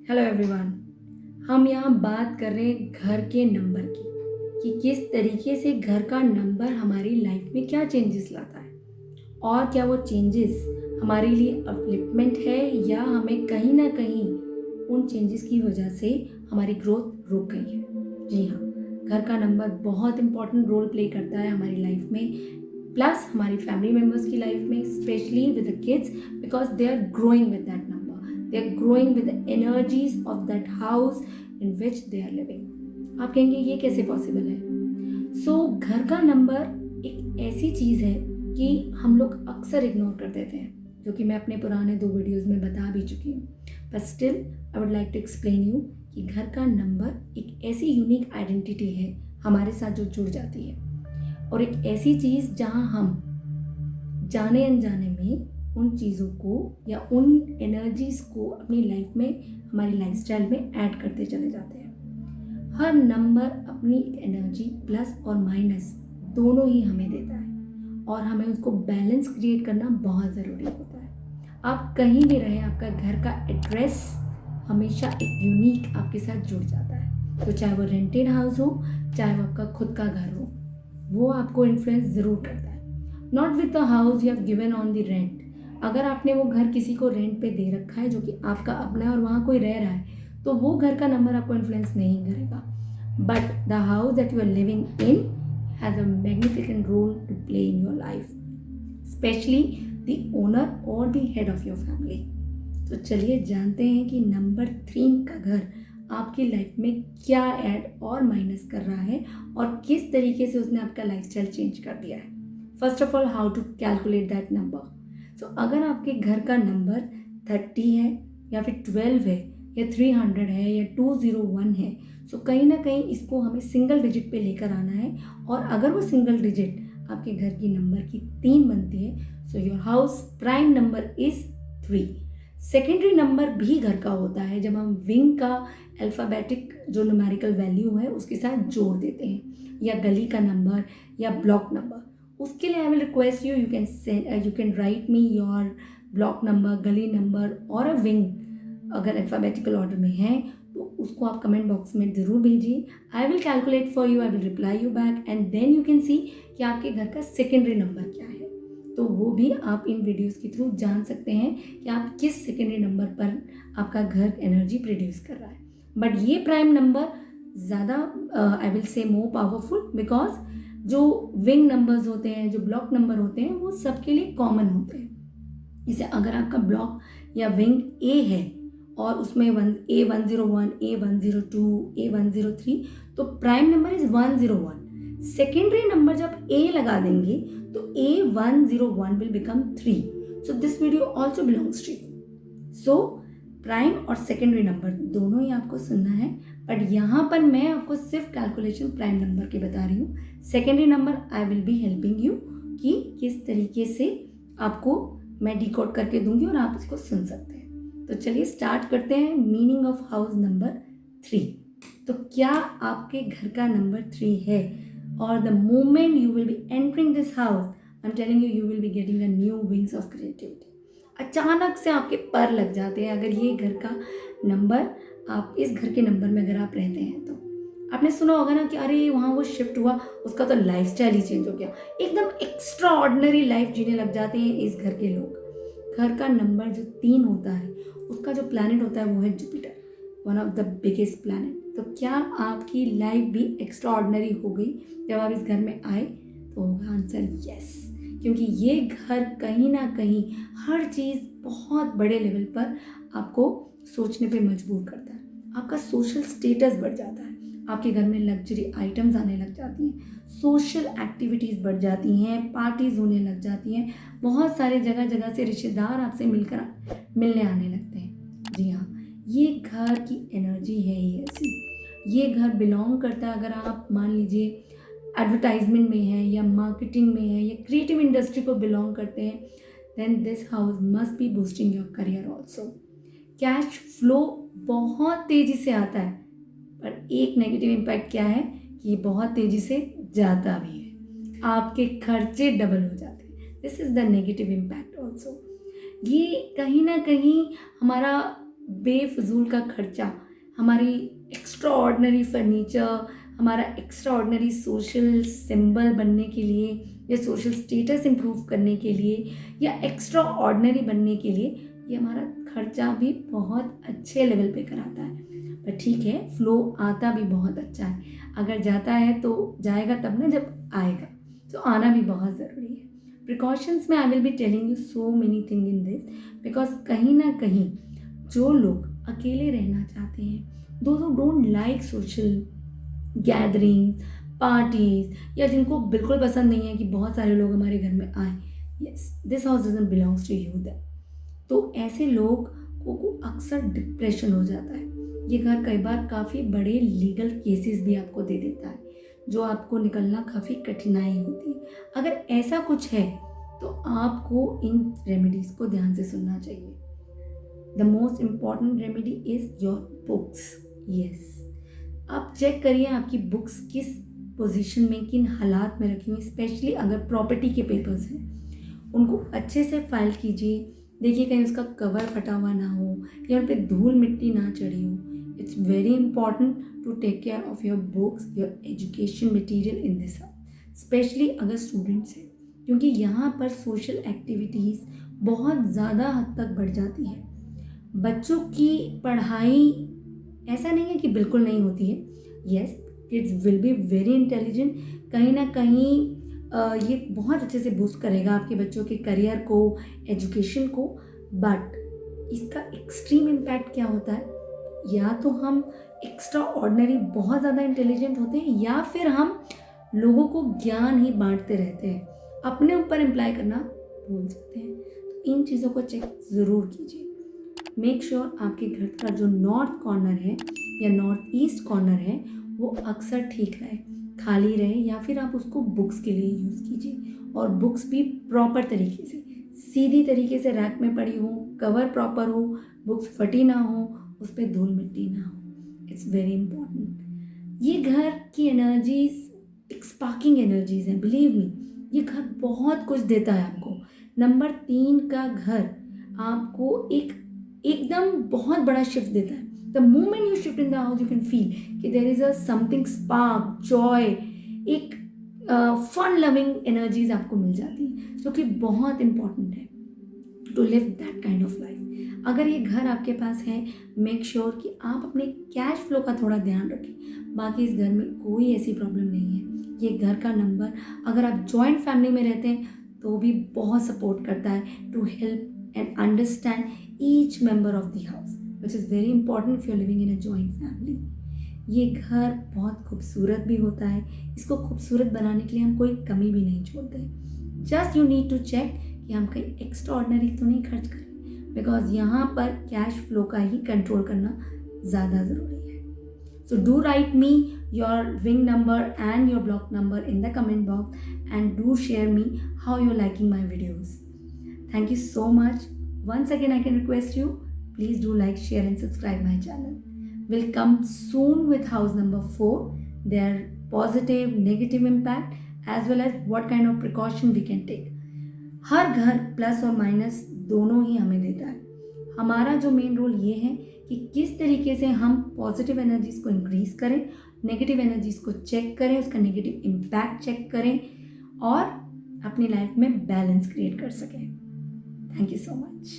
Hello everyone. हम यहाँ बात कर रहे हैं घर के नंबर की कि किस तरीके से घर का नंबर हमारी लाइफ में क्या चेंजेस लाता है और क्या वो चेंजेस हमारे लिए अपलिफ्टमेंट है या हमें कहीं ना कहीं उन चेंजेस की वजह से हमारी ग्रोथ रुक गई है। जी हाँ, घर का नंबर बहुत इंपॉर्टेंट रोल प्ले करता है हमारी लाइफ में, प्लस हमारी फैमिली मेम्बर्स की लाइफ में, specially with the kids, because they are growing with that number, they are growing with the energies of that house in which they are living. आप कहेंगे ये कैसे पॉसिबल है? घर का नंबर एक ऐसी चीज़ है कि हम लोग अक्सर इग्नोर कर देते हैं, जो कि मैं अपने पुराने 2 वीडियोस में बता भी चुकी हूँ। But still I would like to explain you कि घर का नंबर एक ऐसी यूनिक आइडेंटिटी है हमारे साथ जो जुड़ जाती है, और एक ऐसी चीज़ जहाँ हम जाने अनजाने में उन चीज़ों को या उन एनर्जीज़ को अपनी लाइफ में, हमारी लाइफस्टाइल में ऐड करते चले जाते हैं। हर नंबर अपनी एनर्जी प्लस और माइनस दोनों ही हमें देता है, और हमें उसको बैलेंस क्रिएट करना बहुत ज़रूरी होता है। आप कहीं भी रहें, आपका घर का एड्रेस हमेशा एक यूनिक आपके साथ जुड़ जाता है। तो चाहे वो रेंटेड हाउस हो, चाहे वो आपका खुद का घर हो, वो आपको इन्फ्लुएंस ज़रूर करता है। Not with the house you have given on the rent. अगर आपने वो घर किसी को रेंट पे दे रखा है जो कि आपका अपना है और वहाँ कोई रह रहा है, तो वो घर का नंबर आपको इन्फ्लुएंस नहीं करेगा। But the house that you are living in has a magnificent role to play in your life, especially the owner और the head of your family. तो चलिए जानते हैं कि नंबर 3 का घर आपकी लाइफ में क्या ऐड और माइनस कर रहा है और किस तरीके से उसने आपका लाइफस्टाइल चेंज कर दिया है। First of all, how to calculate that number. So अगर आपके घर का नंबर 30 है या फिर 12 है या 300 है या 201 है, सो कहीं ना कहीं इसको हमें सिंगल डिजिट पे लेकर आना है। और अगर वो सिंगल डिजिट आपके घर की नंबर की 3 बनती है, so your house prime number is 3। Secondary number भी घर का होता है जब हम विंग का अल्फ़ाबेटिक जो न्यूमेरिकल वैल्यू है उसके साथ जोड़ देते हैं, या गली का नंबर या ब्लॉक नंबर। उसके लिए I will request you, you can write me your block number, गली नंबर और अ विंग अगर अल्फ़ाबेटिकल ऑर्डर में है तो उसको आप कमेंट बॉक्स में ज़रूर भेजिए। I will calculate for you, I will reply you back, and then you can see कि आपके घर का सेकेंडरी नंबर क्या है। तो वो भी आप इन वीडियोस के थ्रू जान सकते हैं कि आप किस सेकेंडरी नंबर पर आपका घर एनर्जी प्रोड्यूस कर रहा है। बट ये प्राइम नंबर ज़्यादा I will say more powerful, because जो विंग नंबर्स होते हैं, जो ब्लॉक नंबर होते हैं, वो सबके लिए कॉमन होते हैं। जैसे अगर आपका ब्लॉक या विंग ए है और उसमें A101, A102, A103, तो prime number is 101। Secondary number जब ए लगा देंगे तो A101 will become 3। So this video also belongs to you. So prime और सेकेंडरी नंबर दोनों ही आपको सुनना है, बट यहाँ पर मैं आपको सिर्फ कैलकुलेशन प्राइम नंबर की बता रही हूँ। Secondary number I will be helping you कि किस तरीके से आपको मैं डिकोड करके दूंगी और आप इसको सुन सकते हैं। तो चलिए स्टार्ट करते हैं। Meaning of house number 3। तो क्या आपके घर का नंबर 3 है, और the moment you will be entering this house, I am telling you, you will be getting a new wings of creativity. अचानक से आपके पर लग जाते हैं। अगर ये घर का नंबर, आप इस घर के नंबर में अगर आप रहते हैं तो आपने सुना होगा ना कि अरे वहाँ वो शिफ्ट हुआ, उसका तो लाइफस्टाइल ही चेंज हो गया, एकदम एक्स्ट्रा ऑर्डिनरी लाइफ जीने लग जाते हैं इस घर के लोग। घर का नंबर जो 3 होता है, उसका जो प्लैनेट होता है वो है Jupiter, one of the biggest planet. तो क्या आपकी लाइफ भी एक्स्ट्रा ऑर्डिनरी हो गई जब आप इस घर में आए? तो होगा आंसर यस, क्योंकि ये घर कहीं ना कहीं हर चीज़ बहुत बड़े लेवल पर आपको सोचने पे मजबूर करता है। आपका सोशल स्टेटस बढ़ जाता है, आपके घर में लग्जरी आइटम्स आने लग जाती हैं, सोशल एक्टिविटीज़ बढ़ जाती हैं, पार्टीज़ होने लग जाती हैं, बहुत सारे जगह जगह से रिश्तेदार आपसे मिलने आने लगते हैं। जी हाँ, ये घर की एनर्जी है ही ऐसी। ये घर बिलोंग करता है, अगर आप मान लीजिए एडवर्टाइजमेंट में है या मार्केटिंग में है या क्रिएटिव इंडस्ट्री को बिलोंग करते हैं, then this house must be boosting your career also. Cash flow बहुत तेज़ी से आता है, पर एक नेगेटिव इम्पैक्ट क्या है कि ये बहुत तेज़ी से जाता भी है, आपके खर्चे डबल हो जाते हैं। This is the negative impact also. ये कहीं ना कहीं हमारा बेफजूल का खर्चा हमारी एक्स्ट्रा ऑर्डिनरी फर्नीचर, हमारा एक्स्ट्रा ऑर्डिनरी सोशल सिंबल बनने के लिए या सोशल स्टेटस इम्प्रूव करने के लिए या एक्स्ट्रा ऑर्डिनरी बनने के लिए, ये हमारा खर्चा भी बहुत अच्छे लेवल पे कराता है। पर ठीक है, फ्लो आता भी बहुत अच्छा है। अगर जाता है तो जाएगा तब ना जब आएगा, तो आना भी बहुत ज़रूरी है। प्रिकॉशंस में I will be telling you so many thing in this, because कहीं ना कहीं जो लोग अकेले रहना चाहते हैं, those who don't like social gathering, parties, या जिनको बिल्कुल पसंद नहीं है कि बहुत सारे लोग हमारे घर में आए, yes this house doesn't belongs to you that, तो ऐसे लोग को अक्सर डिप्रेशन हो जाता है। ये घर कई बार काफ़ी बड़े लीगल केसेस भी आपको दे देता है, जो आपको निकलना काफ़ी कठिनाई होती है। अगर ऐसा कुछ है तो आपको इन रेमेडीज़ को ध्यान से सुनना चाहिए। The most important remedy is your books. Yes, आप चेक करिए आपकी बुक्स किस पोजीशन में, किन हालात में रखी हुई, स्पेशली अगर प्रॉपर्टी के पेपर्स हैं, उनको अच्छे से फाइल कीजिए। देखिए कहीं उसका कवर फटा हुआ ना हो या उन पर धूल मिट्टी ना चढ़ी हो। It's very important to take care of your books, your education material in this house, specially अगर स्टूडेंट्स हैं, क्योंकि यहाँ पर सोशल एक्टिविटीज़ बहुत ज़्यादा हद तक बढ़ जाती है। बच्चों की पढ़ाई ऐसा नहीं है कि बिल्कुल नहीं होती है। Yes, kids will be very intelligent, कहीं ना कहीं ये बहुत अच्छे से बूस्ट करेगा आपके बच्चों के करियर को, एजुकेशन को, बट इसका एक्सट्रीम इम्पैक्ट क्या होता है, या तो हम एक्स्ट्रा ऑर्डिनरी बहुत ज़्यादा इंटेलिजेंट होते हैं, या फिर हम लोगों को ज्ञान ही बांटते रहते हैं, अपने ऊपर इम्प्लाई करना भूल जाते हैं। तो इन चीज़ों को चेक ज़रूर कीजिए। मेक श्योर आपके घर का जो नॉर्थ कॉर्नर है या नॉर्थ ईस्ट कॉर्नर है वो अक्सर ठीक रहे, खाली रहे, या फिर आप उसको बुक्स के लिए यूज़ कीजिए, और बुक्स भी प्रॉपर तरीके से, सीधी तरीके से रैक में पड़ी हो, कवर प्रॉपर हो, बुक्स फटी ना हो, उस पर धूल मिट्टी ना हो। It's very important. ये घर की एनर्जीज एक स्पार्किंग एनर्जीज हैं, बिलीव मी। ये घर बहुत कुछ देता है आपको। नंबर 3 का घर आपको एकदम बहुत बड़ा शिफ्ट देता है। The moment you shift in the house you can feel कि there is a something spark, joy, एक फन लविंग एनर्जीज आपको मिल जाती है, जो कि बहुत इंपॉर्टेंट है to live that kind of life. अगर ये घर आपके पास है, मेक श्योर कि आप अपने कैश फ्लो का थोड़ा ध्यान रखें। बाकी इस घर में कोई ऐसी प्रॉब्लम नहीं है। ये घर का नंबर, अगर आप जॉइंट फैमिली में रहते हैं तो भी बहुत सपोर्ट करता है to help and understand each member of the house, which is very important if you are living in a joint family. ये घर बहुत खूबसूरत भी होता है। इसको खूबसूरत बनाने के लिए हम कोई कमी भी नहीं छोड़ते। Just you need to check कि हम कहीं एक्स्ट्रा ऑर्डिनरी तो नहीं खर्च करें, बिकॉज यहाँ पर कैश फ्लो का ही कंट्रोल करना ज़्यादा ज़रूरी है। So do right me your wing number and your block number in the comment box and do share me how you liking my videos. Thank you so much. Once again, I can request you, please do like, share and subscribe my channel. We'll come soon with house number 4, their positive, negative impact, as well as what kind of precaution we can take. हर घर plus और minus दोनों ही हमें देता है। हमारा जो main role ये है कि किस तरीके से हम पॉजिटिव एनर्जीज़ को इंक्रीज़ करें, नेगेटिव एनर्जीज़ को चेक करें, उसका नेगेटिव इम्पैक्ट चेक करें और अपनी लाइफ में बैलेंस क्रिएट कर सकें। Thank you so much.